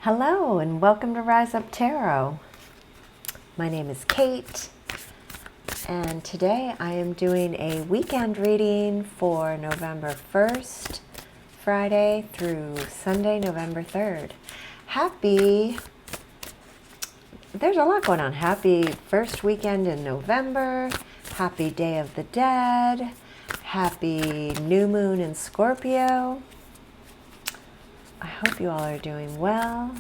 Hello and welcome to Rise Up Tarot. My name is Kate and today I am doing a weekend reading for November 1st, Friday through Sunday, November 3rd. There's a lot going on. Happy first weekend in November, happy Day of the Dead, happy new moon in Scorpio. I hope you all are doing well,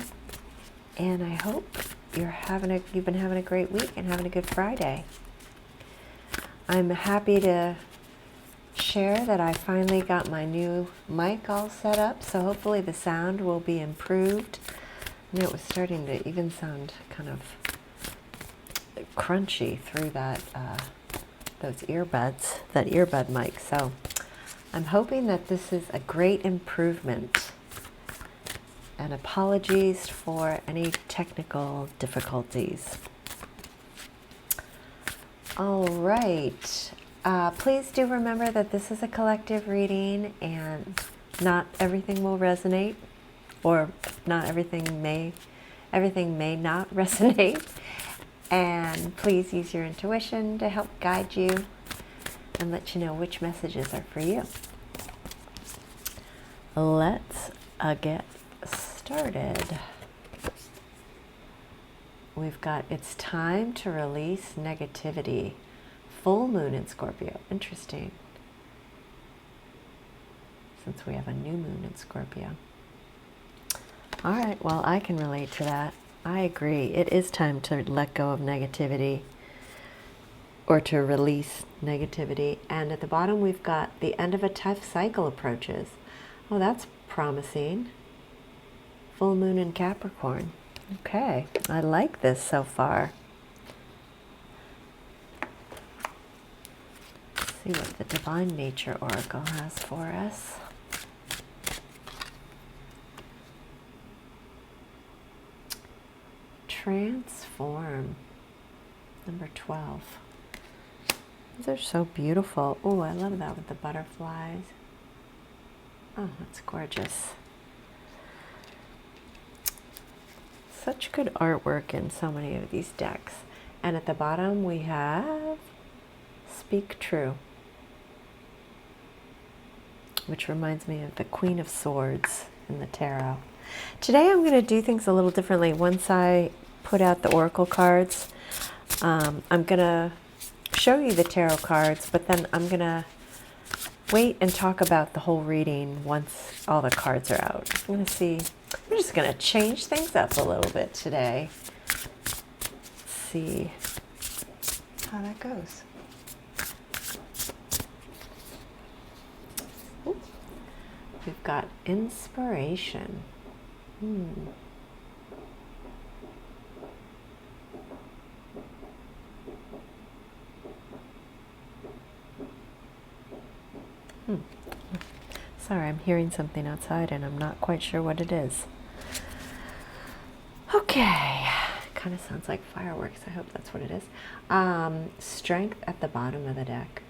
and I hope you've been having a great week and having a good Friday. I'm happy to share that I finally got my new mic all set up, so hopefully the sound will be improved. I know it was starting to even sound kind of crunchy through that earbud mic. So I'm hoping that this is a great improvement. And apologies for any technical difficulties. All right. Please do remember that this is a collective reading and not everything will resonate, or not everything may not resonate. And please use your intuition to help guide you and let you know which messages are for you. Let's get started. We've got it's time to release negativity. Full moon in Scorpio. Interesting. Since we have a new moon in Scorpio. All right, well, I can relate to that. I agree. It is time to let go of negativity or to release negativity. And at the bottom, we've got the end of a tough cycle approaches. Oh, that's promising. Full moon in Capricorn. Okay, I like this so far. Let's see what the Divine Nature Oracle has for us. Transform. Number 12. These are so beautiful. Oh, I love that with the butterflies. Oh, that's gorgeous. Such good artwork in so many of these decks. And at the bottom we have Speak True, which reminds me of the Queen of Swords in the tarot. Today I'm going to do things a little differently. Once I put out the oracle cards, I'm going to show you the tarot cards, but then I'm going to wait and talk about the whole reading once all the cards are out. I'm just going to change things up a little bit today. Let's see how that goes. Ooh. We've got inspiration. Sorry, I'm hearing something outside and I'm not quite sure what it is. Okay, kind of sounds like fireworks. I hope that's what it is. Strength at the bottom of the deck.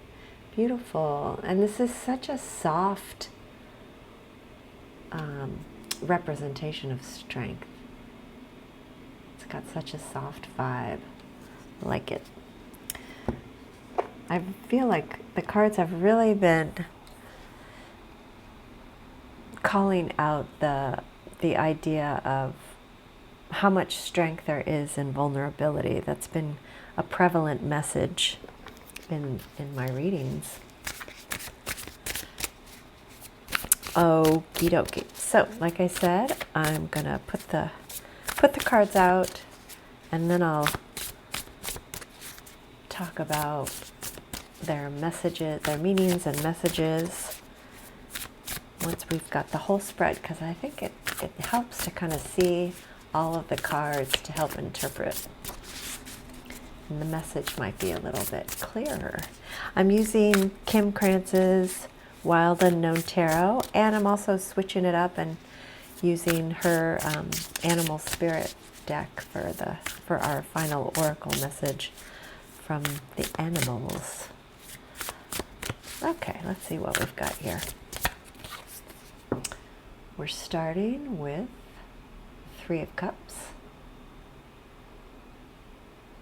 Beautiful. And this is such a soft representation of strength. It's got such a soft vibe. I like it. I feel like the cards have really been calling out the idea of how much strength there is in vulnerability. That's been a prevalent message in my readings. Okie dokie. So, like I said, I'm gonna put the cards out, and then I'll talk about their messages, their meanings and messages, once we've got the whole spread, because I think it helps to kind of see all of the cards to help interpret. And the message might be a little bit clearer. I'm using Kim Krantz's Wild Unknown Tarot, and I'm also switching it up and using her Animal Spirit deck for our final oracle message from the animals. Okay, let's see what we've got here. We're starting with Three of Cups.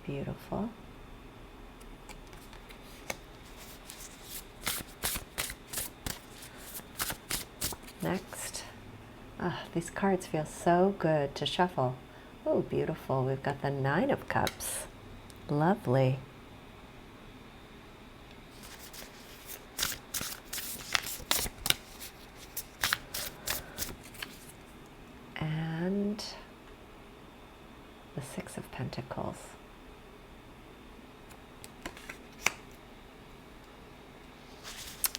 Beautiful. Next. These cards feel so good to shuffle. Oh, beautiful. We've got the Nine of Cups. Lovely. And the Six of Pentacles.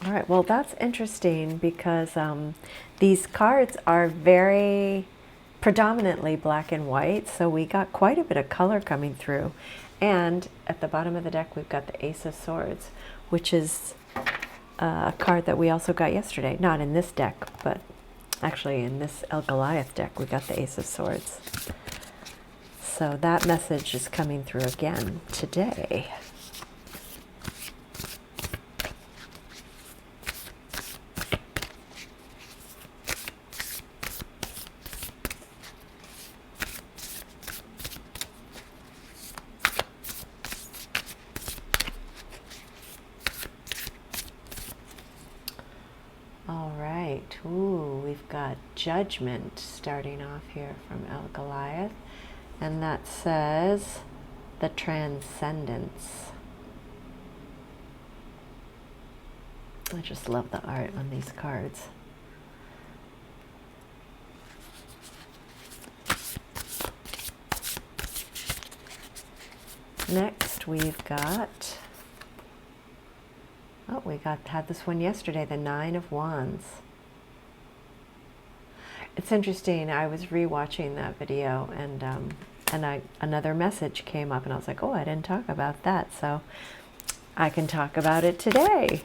All right, well, that's interesting because these cards are very predominantly black and white, so we got quite a bit of color coming through. And at the bottom of the deck, we've got the Ace of Swords, which is a card that we also got yesterday. Not in this deck, but actually in this El Goliath deck, we got the Ace of Swords. So that message is coming through again today. All right, ooh, we've got Judgment starting off here from El Goliath, and that says the Transcendence. I just love the art on these cards. Next we've got, had this one yesterday, the Nine of Wands. It's interesting, I was rewatching that video and another message came up and I was like, oh, I didn't talk about that, so I can talk about it today.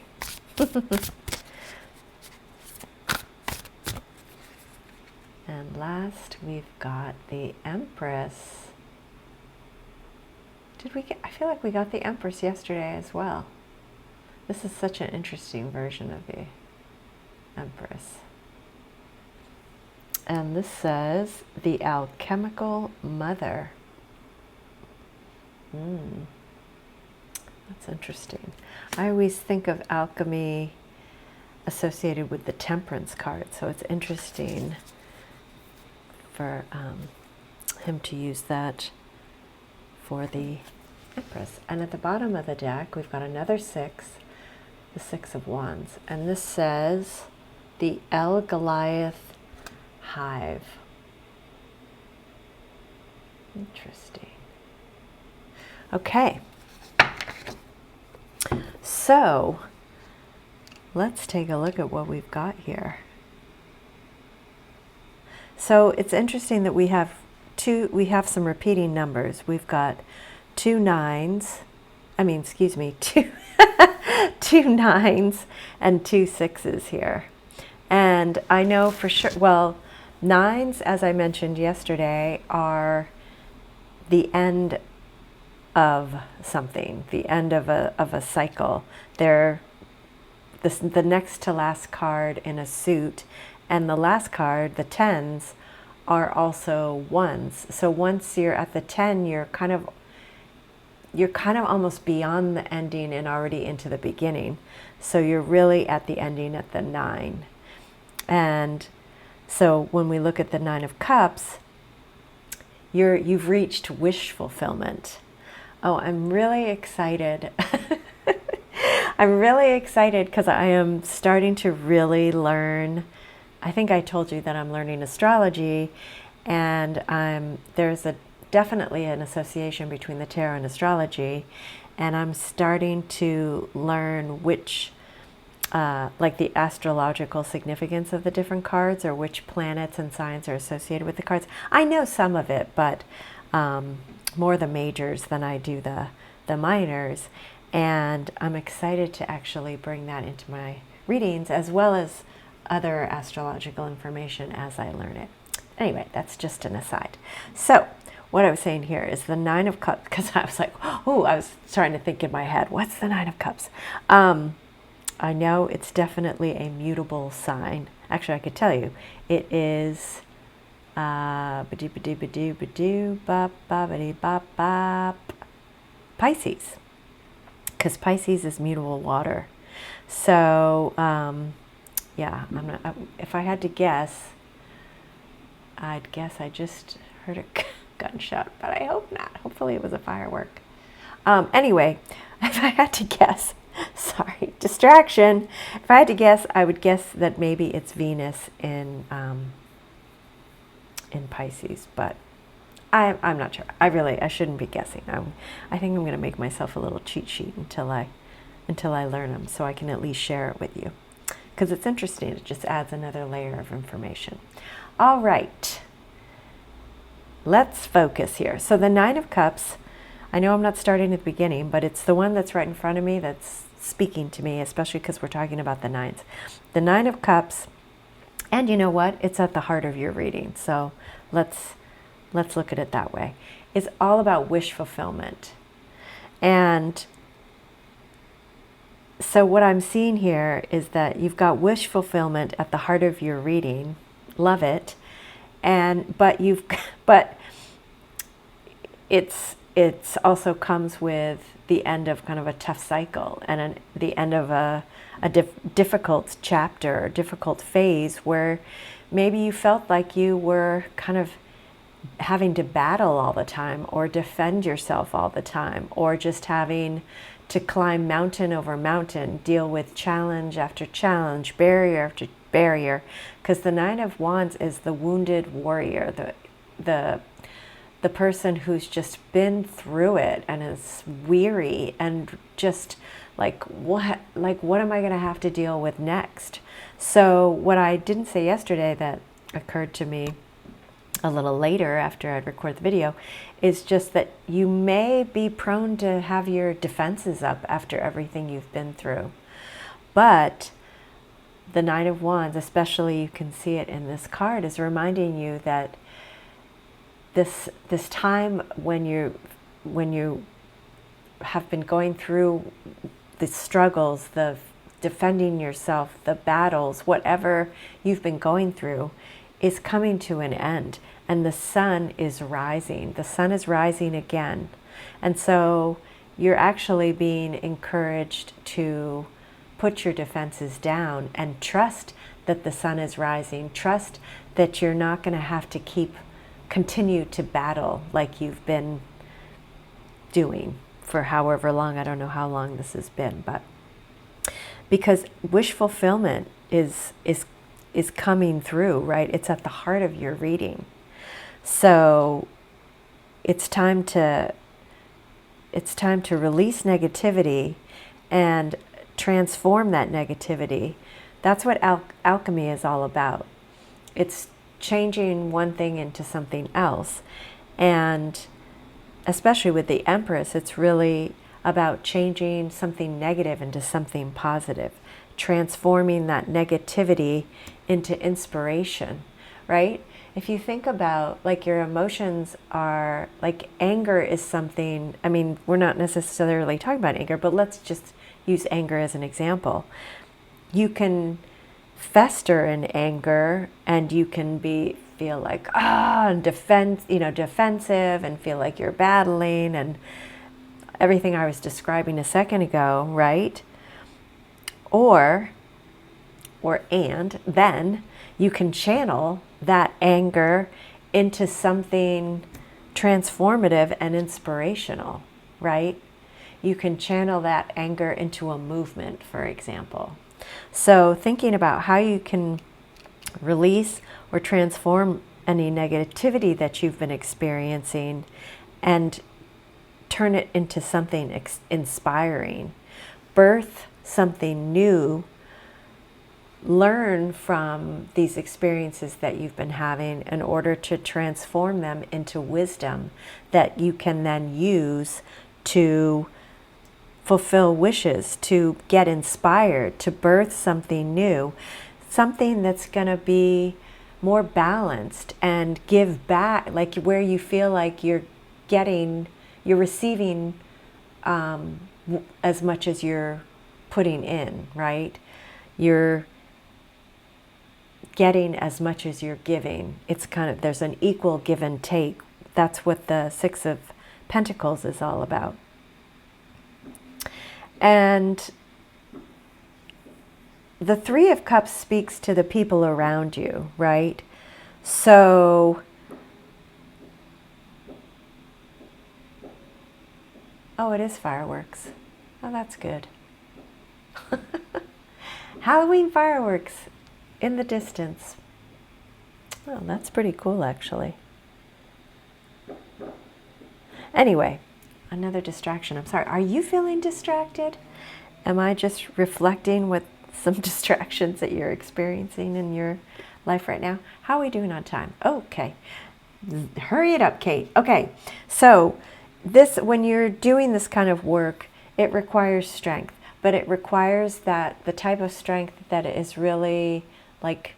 And last we've got the Empress. I feel like we got the Empress yesterday as well. This is such an interesting version of the Empress. And this says the Alchemical Mother. That's interesting. I always think of alchemy associated with the Temperance card, so it's interesting for him to use that for the Empress. And at the bottom of the deck, we've got another six, the Six of Wands. And this says the El Goliath Hive. Interesting. Okay. So let's take a look at what we've got here. So it's interesting that we have some repeating numbers. We've got two nines and two sixes here. And I know for sure, well, nines, as I mentioned yesterday, are the end of something, the end of a cycle. They're the next to last card in a suit, and the last card, the tens, are also ones. So once you're at the 10, you're kind of almost beyond the ending and already into the beginning. So you're really at the ending at the 9. And so when we look at the Nine of Cups, you've reached wish fulfillment. Oh, I'm really excited. I'm really excited because I am starting to really learn. I think I told you that I'm learning astrology, and there's definitely an association between the tarot and astrology, and I'm starting to learn which, like the astrological significance of the different cards, or which planets and signs are associated with the cards. I know some of it, but more the majors than I do the minors, and I'm excited to actually bring that into my readings as well as other astrological information as I learn it. Anyway, that's just an aside. So what I was saying here is the Nine of Cups, because I was like, oh, I was trying to think in my head, what's the Nine of Cups? I know it's definitely a mutable sign. Actually, I could tell you, it is Pisces, because Pisces is mutable water. So yeah, if I had to guess, I'd guess I just heard a gunshot, but I hope not. Hopefully it was a firework. Anyway, if I had to guess, sorry, distraction. If I had to guess, I would guess that maybe it's Venus in Pisces, but I'm not sure. I shouldn't be guessing. I think I'm going to make myself a little cheat sheet until I learn them, so I can at least share it with you, because it's interesting. It just adds another layer of information. All right, let's focus here. So the Nine of Cups, I know I'm not starting at the beginning, but it's the one that's right in front of me that's speaking to me, especially because we're talking about the nines. The Nine of Cups, and you know what? It's at the heart of your reading. So let's look at it that way. It's all about wish fulfillment. And so what I'm seeing here is that you've got wish fulfillment at the heart of your reading. Love it. But it's also comes with the end of kind of a tough cycle and the end of a difficult chapter, a difficult phase where maybe you felt like you were kind of having to battle all the time or defend yourself all the time, or just having to climb mountain over mountain, deal with challenge after challenge, barrier after barrier, because the Nine of Wands is the wounded warrior, the person who's just been through it and is weary and just like what am I going to have to deal with next? So what I didn't say yesterday that occurred to me a little later after I'd record the video is just that you may be prone to have your defenses up after everything you've been through. But the Nine of Wands, especially, you can see it in this card, is reminding you that this time when you have been going through the struggles, the defending yourself, the battles, whatever you've been going through, is coming to an end, and the sun is rising. The sun is rising again. And so you're actually being encouraged to put your defenses down and trust that the sun is rising. Trust that you're not going to have to continue to battle like you've been doing for however long. I don't know how long this has been, but because wish fulfillment is coming through, right? It's at the heart of your reading. So it's time to release negativity and transform that negativity. That's what alchemy is all about. It's changing one thing into something else. And especially with the Empress, it's really about changing something negative into something positive, transforming that negativity into inspiration, right? If you think about, like, your emotions are, like, anger is something, I mean, we're not necessarily talking about anger, but let's just use anger as an example. You can fester in anger, and you can feel like and defensive, and feel like you're battling and everything I was describing a second ago, right? And then you can channel that anger into something transformative and inspirational, right? You can channel that anger into a movement, for example. So thinking about how you can release or transform any negativity that you've been experiencing and turn it into something inspiring, birth something new, learn from these experiences that you've been having in order to transform them into wisdom that you can then use to fulfill wishes, to get inspired, to birth something new, something that's going to be more balanced and give back, like where you feel like you're receiving as much as you're putting in, right? You're getting as much as you're giving. It's kind of, there's an equal give and take. That's what the Six of Pentacles is all about. And the Three of Cups speaks to the people around you, right? So, oh, it is fireworks. Oh, that's good. Halloween fireworks in the distance. Oh, that's pretty cool, actually. Anyway, another distraction. I'm sorry. Are you feeling distracted? Am I just reflecting with some distractions that you're experiencing in your life right now? How are we doing on time? Okay. Hurry it up, Kate. Okay. So this, when you're doing this kind of work, it requires strength, but it requires that the type of strength that is really like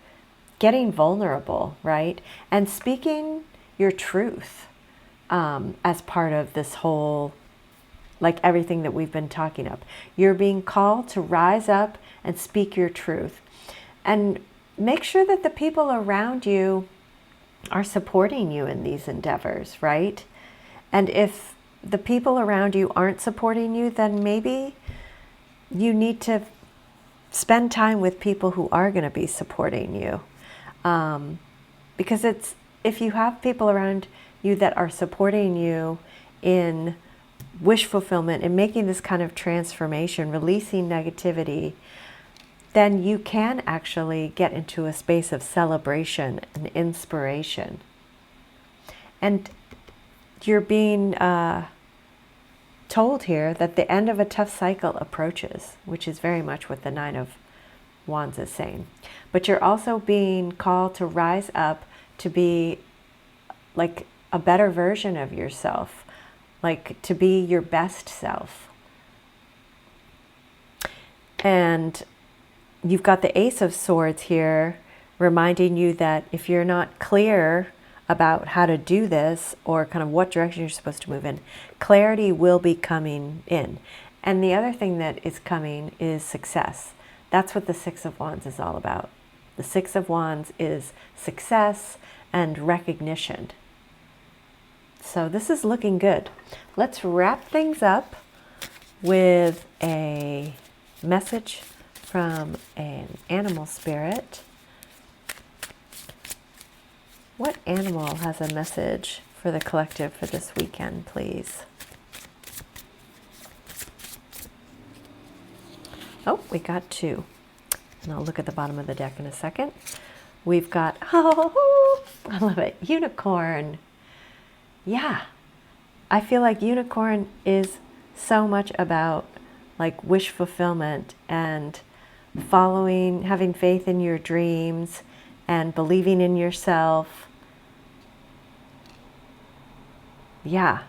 getting vulnerable, right? And speaking your truth as part of this whole, like everything that we've been talking of. You're being called to rise up and speak your truth. And make sure that the people around you are supporting you in these endeavors, right? And if the people around you aren't supporting you, then maybe you need to spend time with people who are going to be supporting you. Because it's, if you have people around you that are supporting you in wish fulfillment and making this kind of transformation, releasing negativity, then you can actually get into a space of celebration and inspiration. And you're being told here that the end of a tough cycle approaches, which is very much what the Nine of Wands is saying. But you're also being called to rise up to be like a better version of yourself, like to be your best self. And you've got the Ace of Swords here reminding you that if you're not clear about how to do this or kind of what direction you're supposed to move in, clarity will be coming in. And the other thing that is coming is success. That's what the Six of Wands is all about. The Six of Wands is success and recognition. So this is looking good. Let's wrap things up with a message from an animal spirit. What animal has a message for the collective for this weekend, please? Oh, we got two. And I'll look at the bottom of the deck in a second. We've got, oh, I love it, unicorn. Yeah, I feel like unicorn is so much about like wish fulfillment and following, having faith in your dreams and believing in yourself. Yeah.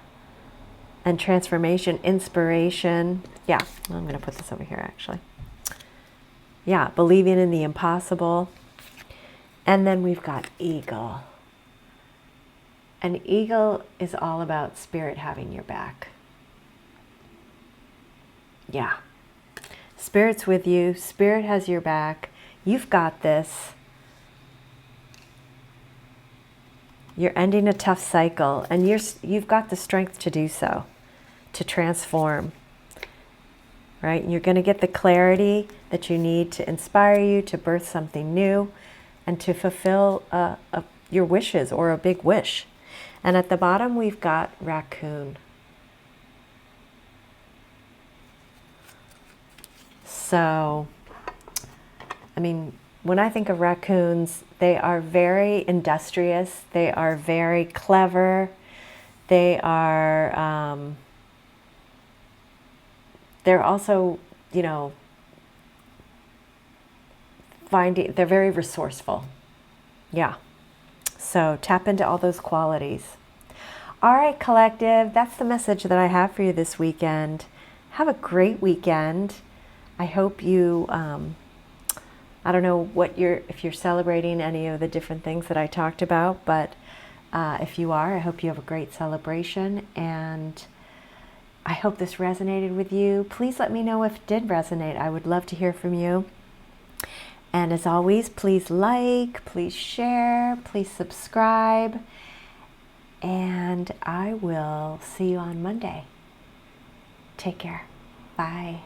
And transformation, inspiration. Yeah, I'm going to put this over here actually. Yeah, believing in the impossible. And then we've got eagle. An eagle is all about spirit having your back. Yeah. Spirit's with you. Spirit has your back. You've got this. You're ending a tough cycle, and you've got the strength to do so, to transform, right? And you're going to get the clarity that you need to inspire you to birth something new and to fulfill your wishes or a big wish. And at the bottom, we've got raccoon. So, I mean, when I think of raccoons, they are very industrious. They are very clever. They are, they're also, you know, they're very resourceful. Yeah. So tap into all those qualities. All right, collective, that's the message that I have for you this weekend. Have a great weekend. I hope you, I don't know if you're celebrating any of the different things that I talked about, but if you are, I hope you have a great celebration, and I hope this resonated with you. Please let me know if it did resonate. I would love to hear from you. And as always, please like, please share, please subscribe, and I will see you on Monday. Take care. Bye.